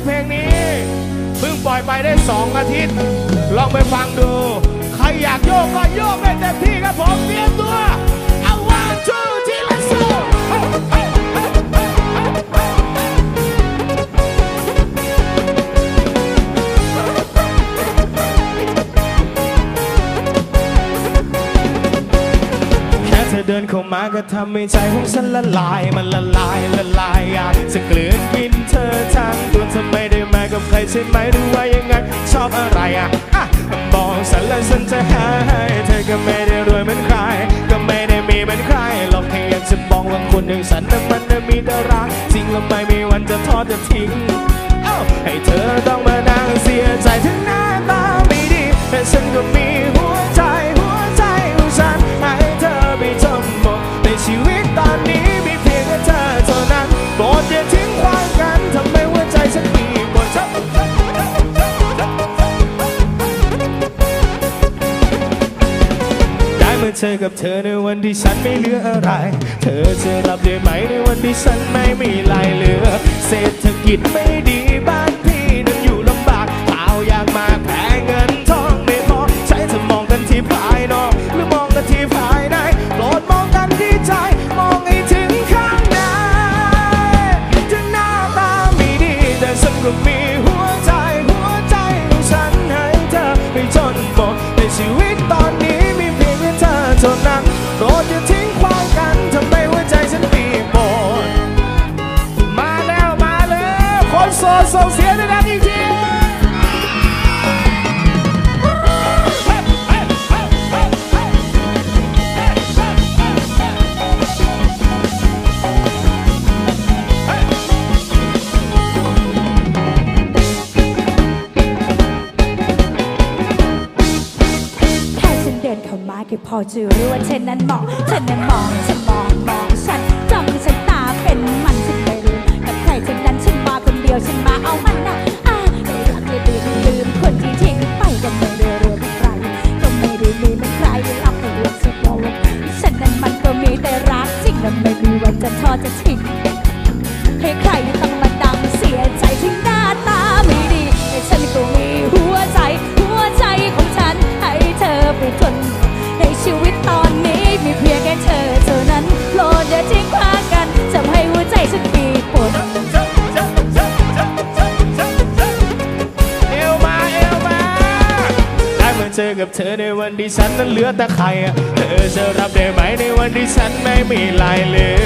เพลงนี้เพิ่งปล่อยไปได้2 อาทิตย์ลองไปฟังดูใครอยากโยกก็โยกได้เต็มที่ครับผมเตรียมตัวเอา1 2 3 let's goเดินเข้ามาก็ทำให้ใจของฉันละลายมันละลายอยากจะกลืนกินเธอทั้งตัวเธอไม่ได้มากับใครใช่ไหมหรือว่ายังไงชอบอะไรบอกฉันแล้วฉันจะหาให้เธอก็ไม่ได้รวยเหมือนใครก็ไม่ได้มีเหมือนใครหรอกแค่อยากจะบอกว่าคนอย่างฉันนั้นมันจะมีแต่รักจริงแล้วไม่มีวันจะทอดจะทิ้งให้เธอต้องมานั่งเสียใจถึงหน้าตาไม่ดีแต่ฉันก็มีหัวใจของฉันให้เธอไปจนหมดในชีวิตตอนนี้มีเพียงแค่เธอเท่านั้นโปรดอย่าทิ้งขว้างกันทำไมหัวใจฉันมีปวดช้ำได้มาเจอกับเธอในวันที่ฉันไม่เหลืออะไรเธอจะรับได้ไหมในวันที่ฉันไม่มีลายเหลือเศรษฐกิจไม่ดีบ้านพี่นั้นอยู่ลำบากเปล่าอยากมาแพ้เงินทองไม่พอใช้จะมองกันที่ภายนอกหรือมองกันที่ภายในโปรดมองกันที่ใจมองให้ถึงข้างในถึงหน้าตาไม่ดีแต่ฉันก็มีหัวใจของฉันให้เธอไปจนหมดในชีวิตตอนนี้มีเพียงแค่เธอเท่านั้นโปรดอย่าทิ้งขว้างกันทำไมหัวใจฉันปีปนมาแล้วคนโสดส่งเสียงดังๆอีกทีคือพอจะรู้ว่าเธอนั้นมองฉันมองฉันจ้องฉันตาเป็นมันฉันไม่รู้กับใครฉันนั้นฉันมาคนเดียวฉันมาเอามันนะรักเลยลืมคนที่ทิ้งไปก็ไม่ได้เรื่องใครก็ไม่ได้มีมันใครรักแต่เรื่องสุดโต่งฉันนั้นมันก็มีแต่รักจริงและไม่มีวันจะทอดจะทิ้งให้ใครต้องมาดังเสียใจที่หน้าตาไม่ดีแต่ฉันก็มีหัวใจของฉันให้เธอไปจนในชีวิตตอนนี้มีเพียงแค่เธอเท่านั้นโปรดอย่าทิ้งขว้างกันทำให้หัวใจฉันปีปนเอวมาได้มาเจอกับเธอในวันที่ฉันนั้นเหลือแต่ใครเธอจะรับได้ไหมในวันที่ฉันไม่มีลายเหลือ